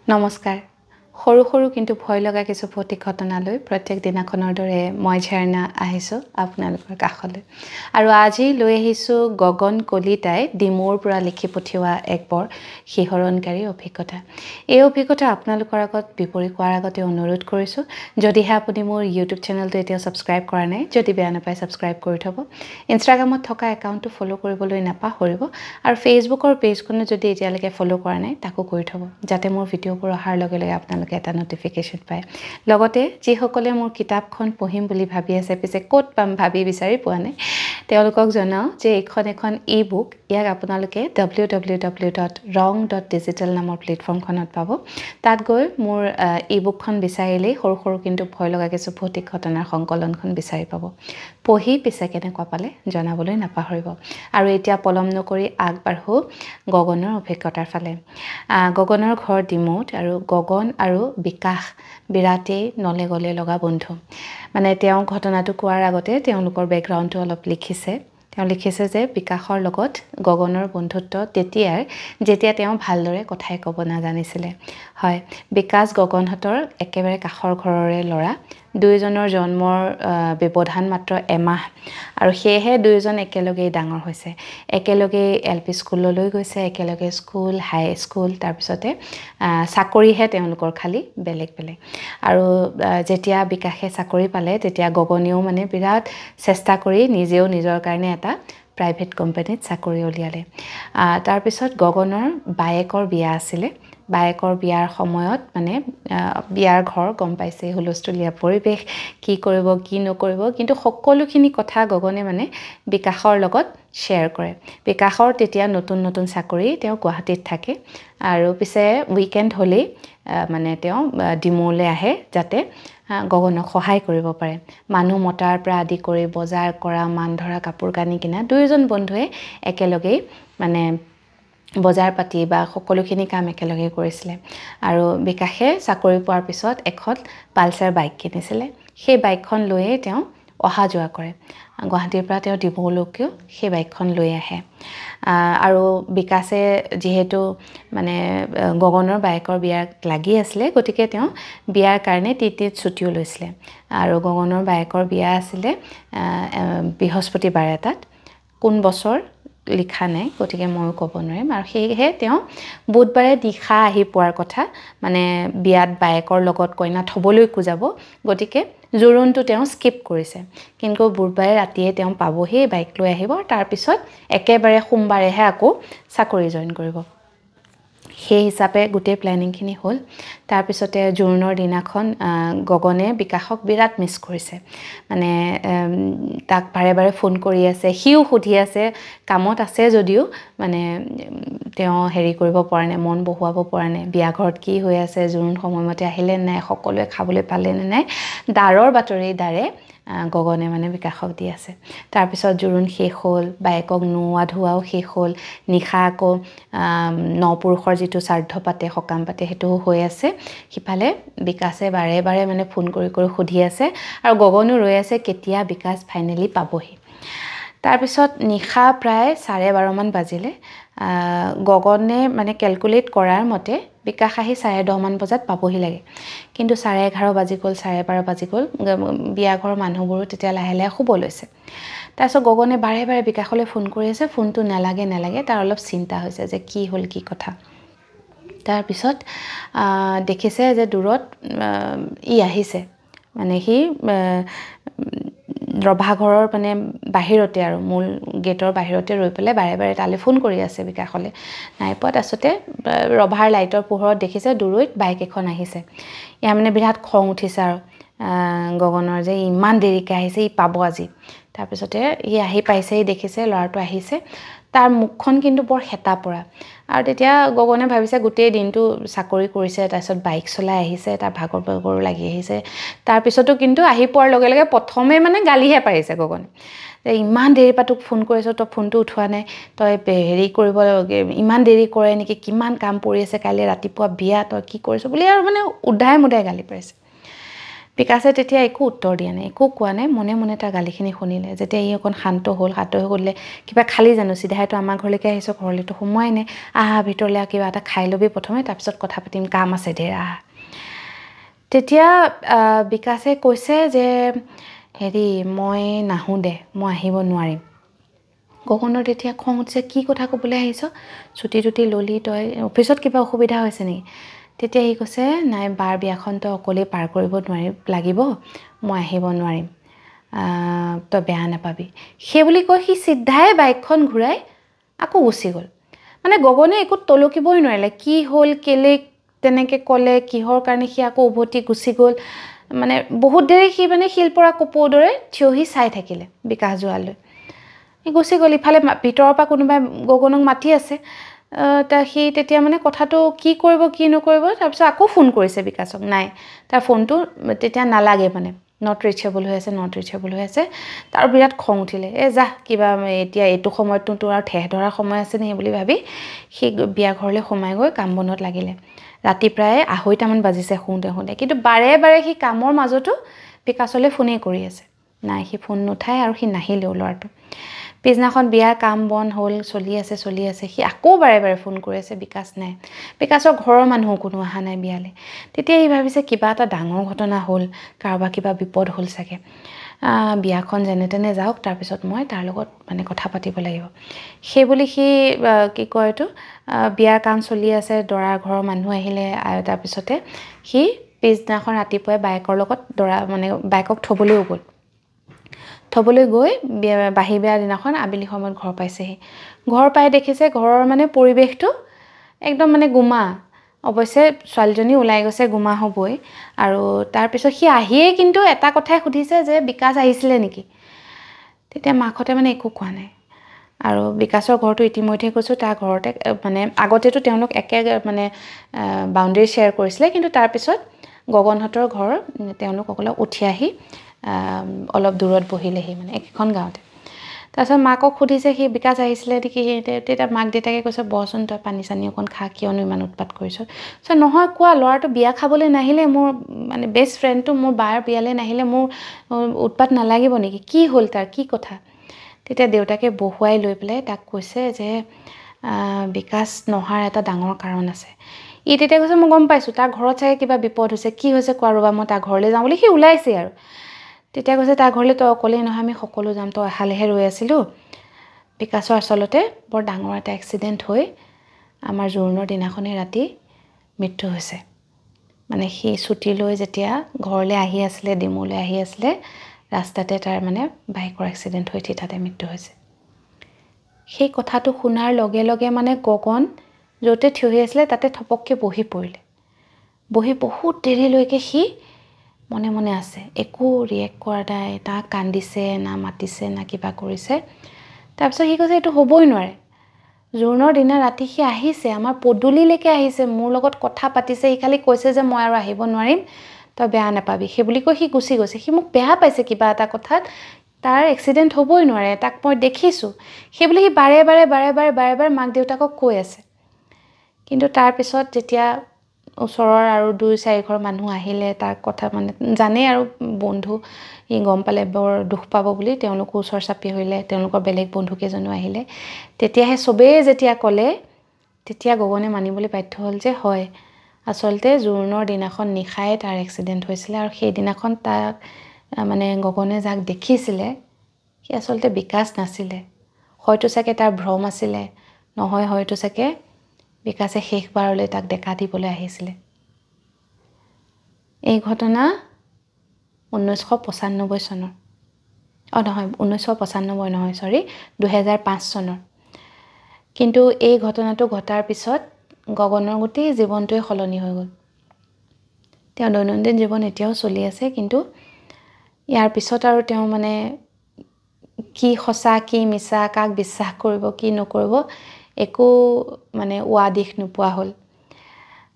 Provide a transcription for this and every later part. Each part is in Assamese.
নমস্কাৰ সৰু সৰু কিন্তু ভয় লগা কিছু ভৌতিক ঘটনালৈ প্ৰত্যেক দিনাখনৰ দৰে মই ঝৰ্ণা আহিছোঁ আপোনালোকৰ কাষলৈ আৰু আজি লৈ আহিছোঁ গগন কলিতাই ডিমৌৰ পৰা লিখি পঠিওৱা এক বৰ শিহৰণকাৰী অভিজ্ঞতা এই অভিজ্ঞতা আপোনালোকৰ আগত বিপৰীত কৰাৰ আগতে অনুৰোধ কৰিছোঁ যদিহে আপুনি মোৰ ইউটিউব চেনেলটো এতিয়া সাবস্ক্ৰাইব কৰা নাই যদি বেয়া নাপায় সাবস্ক্ৰাইব কৰি থব ইনষ্টাগ্ৰামত থকা একাউণ্টটো ফলো কৰিবলৈ নাপাহৰিব আৰু ফেচবুকৰ পেজখনো যদি এতিয়ালৈকে ফলো কৰা নাই তাকো কৰি থব যাতে মোৰ ভিডিঅ'বোৰ অহাৰ লগে লগে আপোনালোকে এটা নোটিফিকেশন পায় লগতে যিসকলে মোৰ কিতাপখন পঢ়িম বুলি ভাবি আছে পিছে ক'ত পাম ভাবি বিচাৰি পোৱা নাই তেওঁলোকক জনাও যে এখন ই-বুক ইয়াক আপোনালোকে www.rong.digital নামৰ প্লেটফৰ্মখনত পাব তাত গৈ মোৰ ই-বুকখন বিচাৰিলেই সৰু সৰু কিন্তু ভয় লগা কিছু ভৌতিক ঘটনাৰ সংকলনখন বিচাৰি পাব পঢ়ি পিছে কেনেকুৱা পালে জনাবলৈ নাপাহৰিব আৰু এতিয়া পলম নকৰি আগবাঢ়ো গগনৰ অভিজ্ঞতাৰ ফালে গগনৰ ঘৰ ডিমৌত আৰু গগন আৰু বিকাশ বিৰাটেই নলে গলে লগা বন্ধু মানে তেওঁ ঘটনাটো কোৱাৰ আগতে তেওঁলোকৰ বেকগ্ৰাউণ্ডটো অলপ লিখিছে তেওঁ লিখিছে যে বিকাশৰ লগত গগনৰ বন্ধুত্ব যেতিয়া তেওঁ ভালদৰে কথাই ক'ব নাজানিছিলে হয় বিকাশ গগনহঁতৰ একেবাৰে কাষৰ ঘৰৰে ল'ৰা দুইজনৰ জন্মৰ ব্যৱধান মাত্ৰ এমাহ আৰু সেয়েহে দুইজন একেলগেই ডাঙৰ হৈছে একেলগেই এলপি স্কুললৈ গৈছে একেলগে স্কুল হাই স্কুল তাৰ পিছতে চাকৰিহে তেওঁলোকৰ খালি বেলেগ আৰু যেতিয়া বিকাশে চাকৰি পালে তেতিয়া গগনেও মানে বিৰাট চেষ্টা কৰি নিজেও নিজৰ কাৰণে এটা প্ৰাইভেট কোম্পানীত চাকৰি উলিয়ালে তাৰ পিছত গগনৰ বায়েকৰ বিয়া আছিলে বায়েকৰ বিয়াৰ সময়ত মানে বিয়াৰ ঘৰ গম পাইছে হুলস্থুলীয়া পৰিৱেশ কি কৰিব কি নকৰিব কিন্তু সকলোখিনি কথা গগনে মানে বিকাশৰ লগত শ্বেয়াৰ কৰে বিকাশৰ তেতিয়া নতুন চাকৰি তেওঁ গুৱাহাটীত থাকে আৰু পিছে উইকেণ্ড হ'লেই মানে তেওঁ ডিমৌলৈ আহে যাতে গগনক সহায় কৰিব পাৰে মানুহ মতাৰ পৰা আদি কৰি বজাৰ কৰা মান ধৰা কাপোৰ কানি কিনা দুইজন বন্ধুৱে একেলগেই মানে বজাৰ পাতি বা সকলোখিনি কাম একেলগে কৰিছিলে আৰু বিকাশে চাকৰি পোৱাৰ পিছত এখন পালচাৰ বাইক কিনিছিলে সেই বাইকখন লৈয়ে তেওঁ অহা যোৱা কৰে গুৱাহাটীৰ পৰা তেওঁ ডিমৌলৈকেও সেই বাইকখন লৈ আহে আৰু বিকাশে যিহেতু মানে গগনৰ বাইকৰ বিয়াৰ লাগি আছিলে গতিকে তেওঁ বিয়াৰ কাৰণে টিটিত ছুটিও লৈছিলে আৰু গগনৰ বাইকৰ বিয়া আছিলে বৃহস্পতিবাৰ এটাত কোন বছৰ লিখা নাই গতিকে ময়ো ক'ব নোৱাৰিম আৰু সেয়েহে তেওঁ বুধবাৰে নিশা আহি পোৱাৰ কথা মানে বিয়াত বাইকৰ লগত কইনা থ'বলৈকো যাব গতিকে জোৰোণটো তেওঁ স্কিপ কৰিছে কিন্তু বুধবাৰে ৰাতিয়ে তেওঁ পাবহি বাইক লৈ আহিব তাৰ পিছত একেবাৰে সোমবাৰেহে আকৌ চাকৰি জইন কৰিব সেই হিচাপে গোটেই প্লেনিংখিনি হ'ল তাৰ পিছতে জোৰোণৰ দিনাখন গগনে বিকাশক বিৰাট মিছ কৰিছে মানে তাক বাৰে ফোন কৰি আছে হিও সুধি আছে কামত আছে যদিও মানে তেওঁ হেৰি কৰিব পৰা নাই মন বহুৱাব পৰা নাই বিয়া ঘৰত কি হৈ আছে জোৰোণ সময়মতে আহিলে নাই সকলোৱে খাবলৈ পালে নে নাই দাৰৰ বাতৰি দাৰে গগনে মানে বিকাশক দি আছে তাৰ পিছত জোৰোণ শেষ হ'ল বাইকক নোৱা ধোৱাও শেষ হ'ল নিশা আকৌ নপুৰুষৰ যিটো শ্ৰাদ্ধ পাতে সকাম পাতে সেইটো হৈ আছে সিফালে বিকাশে বাৰে মানে ফোন কৰি সুধি আছে আৰু গগনো ৰৈ আছে কেতিয়া বিকাশ ফাইনেলি পাবহি তাৰ পিছত নিশা প্ৰায় 12:30 মান বাজিলে গগনে মানে ক্যালকুলেট কৰাৰ মতে বিকাশ আহি 10:30 মান বজাত পাবহি লাগে কিন্তু 11:30 বাজি গ'ল 12:30 বাজি গ'ল বিয়া ঘৰৰ মানুহবোৰো তেতিয়া লাহে শুব লৈছে তাৰপিছত গগনে বাৰে বিকাশলৈ ফোন কৰি আছে ফোনটো নালাগে তাৰ অলপ চিন্তা হৈছে যে কি হ'ল কি কথা তাৰ পিছত দেখিছে যে দূৰত ই আহিছে মানে সি ৰভাঘৰৰ মানে বাহিৰতে আৰু মূল গেটৰ বাহিৰতে ৰৈ পেলাই বাৰে তালে ফোন কৰি আছে বিকাশলে নাই পোৱা তাৰছতে ৰভাৰ লাইটৰ পোহৰত দেখিছে দূৰৈত বাইক এখন আহিছে ইয়া মানে বিৰাট খং উঠিছে আৰু গগনৰ যে ইমান দেৰিকৈ আহিছে ই পাব আজি তাৰপিছতে ই আহি পাইছেই দেখিছে ল'ৰাটো আহিছে তাৰ মুখখন কিন্তু বৰ হেতা পৰা আৰু তেতিয়া গগনে ভাবিছে গোটেই দিনটো চাকৰি কৰিছে তাৰপিছত বাইক চলাই আহিছে তাৰ ভাগৰ লাগি আহিছে তাৰপিছতো কিন্তু আহি পোৱাৰ লগে লগে প্ৰথমে মানে গালিহে পাৰিছে গগনে যে ইমান দেৰি পৰা তোক ফোন কৰিছ তই ফোনটো উঠোৱা নাই তই হেৰি কৰিব ইমান দেৰি কৰে নেকি কিমান কাম পৰি আছে কাইলৈ ৰাতিপুৱা বিয়া তই কি কৰিছ বুলি আৰু মানে উধাই মুধাই গালি পাৰিছে বিকাশে তেতিয়া একো উত্তৰ দিয়া নাই, একো কোৱা নাই, মনে মনে তাৰ গালিখিনি শুনিলে। যেতিয়া ই অকণ শান্ত হৈ সুধিলে কিবা খালি জানো, চিধাইতো আমাৰ ঘৰলৈকে আহিছ, ঘৰলৈতো সোমোৱাই নাই, আহা ভিতৰলৈ, কিবা এটা খাই ল'বি প্ৰথমে, তাৰপিছত কথা পাতিম, কাম আছে ধেৰ, আহা। তেতিয়া বিকাশে কৈছে যে হেৰি মই নাহোঁ দে, মই আহিব নোৱাৰিম। গগনৰ তেতিয়া খং উঠিছে, কি কথা ক'বলৈ আহিছ, ছুটি টুটি ল'লি, তই অফিচত কিবা অসুবিধা হৈছে নেকি? তেতিয়া সি কৈছে নাই, বাৰ বিয়াখন তই অকলেই পাৰ কৰিব লাগিব, মই আহিব নোৱাৰিম, তই বেয়া নাপাবি। সেই বুলি কৈ সি চিধাই বাইকখন ঘূৰাই আকৌ গুচি গ'ল। মানে গগনে একো তলকিবই নোৱাৰিলে, কি হ'ল, কেলে তেনেকৈ ক'লে, কিহৰ কাৰণে সি আকৌ উভতি গুচি গ'ল। মানে বহুত দেৰি সি মানে শিলপৰা কপৌৰ দৰে থিয়হি চাই থাকিলে বিকাশ যোৱালৈ। সি গুচি গ'ল। ইফালে ভিতৰৰ পৰা কোনোবাই গগনক মাতি আছে। সি তেতিয়া মানে কথাটো কি কৰিব কি নকৰিব, তাৰপিছত আকৌ ফোন কৰিছে বিকাশক, নাই, তাৰ ফোনটো তেতিয়া নালাগে, মানে নট ৰিচেবল হৈ আছে। তাৰ বিৰাট খং উঠিলে, যা কিবা এতিয়া এইটো সময়তনো তোৰ আৰু ঠেহ ধৰা সময় আছে নি বুলি ভাবি সি বিয়া ঘৰলৈ সোমাই গৈ কাম বনত লাগিলে। ৰাতি প্ৰায় 2:30মান বাজিছে শুওঁতে। কিন্তু বাৰে বাৰে সি কামৰ মাজতো বিকাশলৈ ফোনেই কৰি আছে, নাই, সি ফোন নুঠায় আৰু সি নাহিলেও ল'ৰাটো। পিছদিনাখন বিয়াৰ কাম বন হ'ল, চলি আছে। সি আকৌ বাৰে বাৰে ফোন কৰি আছে, বিকাশ নাই। বিকাশৰ ঘৰৰ মানুহো কোনো অহা নাই বিয়ালৈ। তেতিয়া সি ভাবিছে কিবা এটা ডাঙৰ ঘটনা হ'ল, কাৰোবাৰ কিবা বিপদ হ'ল চাগে। বিয়াখন যেনে তেনে যাওক, তাৰপিছত মই তাৰ লগত মানে কথা পাতিব লাগিব। সেইবুলি সি কি কয় এইটো, বিয়াৰ কাম চলি আছে, দৰাৰ ঘৰৰ মানুহ আহিলে। তাৰপিছতে সি পিছদিনাখন ৰাতিপুৱাই বাইকৰ লগত বাইকক থ'বলৈ গৈ বাঁহী বিয়াৰ দিনাখন আবেলি সময়ত ঘৰ পাইছেহি। ঘৰ পাই দেখিছে ঘৰৰ মানে পৰিৱেশটো একদম মানে গোমা। অৱশ্যে ছোৱালীজনী ওলাই গৈছে, গোমা হ'বই। আৰু তাৰপিছত সি আহিয়েই কিন্তু এটা কথাই সুধিছে যে বিকাশ আহিছিলে নেকি? তেতিয়া মাকহঁতে মানে একো কোৱা নাই। আৰু বিকাশৰ ঘৰটো ইতিমধ্যে কৈছোঁ, তাৰ ঘৰতে মানে আগতেতো তেওঁলোক একে মানে বাউণ্ডেৰী শ্বেয়াৰ কৰিছিলে, কিন্তু তাৰপিছত গগনহঁতৰ ঘৰ তেওঁলোক অলপ উঠি আহি অলপ দূৰত বহিলেহি, মানে একেখন গাঁৱতে। তাৰপিছত মাকক সুধিছে সি বিকাশ আহিছিলে নেকি? তেতিয়া মাক দেউতাকে কৈছে বহচোন, তই পানী চানী অকণ খা, কিয়নো ইমান উৎপাত কৰিছ। নহয়, কোৱা, ল'ৰাটো বিয়া খাবলৈ নাহিলে, মোৰ মানে বেষ্ট ফ্ৰেণ্ডটো মোৰ বাৰ বিয়ালৈ নাহিলে মোৰ উৎপাত নালাগিব নেকি? কি হ'ল তাৰ, কি কথা? তেতিয়া দেউতাকে বহুৱাই লৈ পেলাই তাক কৈছে যে বিকাশ নহাৰ এটা ডাঙৰ কাৰণ আছে। ই তেতিয়া কৈছে মই গম পাইছোঁ, তাৰ ঘৰত চাগে কিবা বিপদ হৈছে, কি হৈছে কোৱা ৰ'বা, মই তাৰ ঘৰলৈ যাওঁ বুলি সি ওলাইছে আৰু। তেতিয়া কৈছে তাৰ ঘৰলৈ তই অকলেই নহয়, আমি সকলো যাম, তই অহালেহে ৰৈ আছিলোঁ। বিকাশৰ আচলতে বৰ ডাঙৰ এটা এক্সিডেণ্ট হৈ আমাৰ জোৰোণৰ দিনাখনেই ৰাতি মৃত্যু হৈছে। মানে সি ছুটি লৈ যেতিয়া ঘৰলৈ আহি আছিলে, ডিমৌলৈ আহি আছিলে, ৰাস্তাতে তাৰ মানে বাইকৰ এক্সিডেণ্ট হৈ তাতে মৃত্যু হৈছে। সেই কথাটো শুনাৰ লগে লগে মানে গগন য'তে থিয় হৈ আছিলে তাতে থপককৈ বহি পৰিলে। বহি বহুত দেৰিলৈকে সি মনে মনে আছে, একো ৰিয়েক্ট কৰা নাই, তাক কান্দিছে না মাতিছে না কিবা কৰিছে। তাৰপিছত সি কৈছে এইটো হ'বই নোৱাৰে। জোৰোণৰ দিনা ৰাতি সি আহিছে, আমাৰ পদূলিলৈকে আহিছে, মোৰ লগত কথা পাতিছে, সি খালি কৈছে যে মই আৰু আহিব নোৱাৰিম, তই বেয়া নাপাবি, সেই বুলি কৈ সি গুচি গৈছে। সি মোক বেয়া পাইছে কিবা এটা কথাত, তাৰ এক্সিডেণ্ট হ'বই নোৱাৰে, তাক মই দেখিছোঁ, সেইবুলি সি বাৰে বাৰে মাক দেউতাকক কৈ আছে। কিন্তু তাৰপিছত যেতিয়া ওচৰৰ আৰু 2-4 ঘৰ মানুহ আহিলে, তাৰ কথা মানে জানেই আৰু বন্ধু, সি গম পালে বৰ দুখ পাব বুলি, তেওঁলোকো ওচৰ চাপি আহিলে, তেওঁলোকৰ বেলেগ বন্ধুকেইজনো আহিলে। তেতিয়াহে চবেই যেতিয়া ক'লে, তেতিয়া গগনে মানিবলৈ বাধ্য হ'ল যে হয়, আচলতে জোৰোণৰ দিনাখন নিশাই তাৰ এক্সিডেণ্ট হৈছিলে। আৰু সেইদিনাখন তাক মানে গগনে যাক দেখিছিলে সি আচলতে বিকাশ নাছিলে, হয়তো চাগে তাৰ ভ্ৰম আছিলে, নহয় হয়তো চাগে বিকাশে শেষবাৰলৈ তাক ডেকা দিবলৈ আহিছিলে। এই ঘটনা 1995 চনৰ, 2005 চনৰ। কিন্তু এই ঘটনাটো ঘটাৰ পিছত গগনৰ গোটেই জীৱনটোৱে সলনি হৈ গ'ল। তেওঁ দৈনন্দিন জীৱন এতিয়াও চলি আছে, কিন্তু ইয়াৰ পিছত আৰু তেওঁ মানে কি সঁচা কি মিছা, কাক বিশ্বাস কৰিব কি নকৰিব, একো মানে দিশ নোপোৱা হ'ল।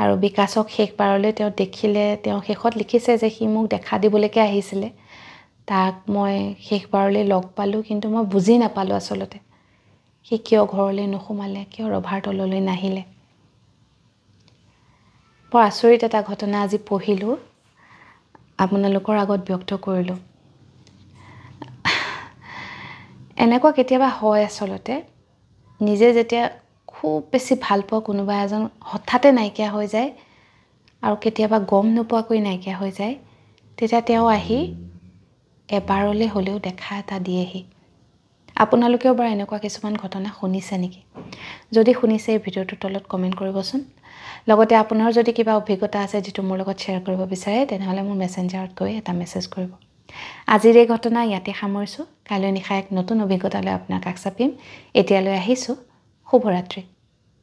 আৰু বিকাশক শেষবাৰলৈ তেওঁ দেখিলে, তেওঁ শেষত লিখিছে যে সি মোক দেখা দিবলৈকে আহিছিলে, তাক মই শেষবাৰলৈ লগ পালোঁ, কিন্তু মই বুজি নাপালোঁ আচলতে সি কিয় ঘৰলৈ নোসোমালে, কিয় ৰভাৰ তললৈ নাহিলে। বৰ আচৰিত এটা ঘটনা আজি পঢ়িলোঁ। আপোনালোকৰ আগত ব্যক্ত কৰিলোঁ। এনেকুৱা কেতিয়াবা হয় আচলতে, নিজে যেতিয়া খুব বেছি ভাল পোৱা কোনোবা এজন হঠাতে নাইকিয়া হৈ যায় আৰু কেতিয়াবা গম নোপোৱাকৈ নাইকিয়া হৈ যায়, তেতিয়া তেওঁ আহি এবাৰলৈ হ'লেও দেখা এটা দিয়েহি। আপোনালোকেও বাৰু এনেকুৱা কিছুমান ঘটনা শুনিছে নেকি? যদি শুনিছে এই ভিডিঅ'টোৰ তলত কমেণ্ট কৰিবচোন। লগতে আপোনাৰ যদি কিবা অভিজ্ঞতা আছে যিটো মোৰ লগত শ্বেয়াৰ কৰিব বিচাৰে, তেনেহ'লে মোৰ মেছেঞ্জাৰত গৈ এটা মেছেজ কৰিব। আজিৰ এই ঘটনা ইয়াতে সামৰিছোঁ। কাইলৈ নিশা এক নতুন অভিজ্ঞতালৈ আপোনাক কাষ চাপিম। এতিয়ালৈ আহিছোঁ। শুভৰাত্ৰি।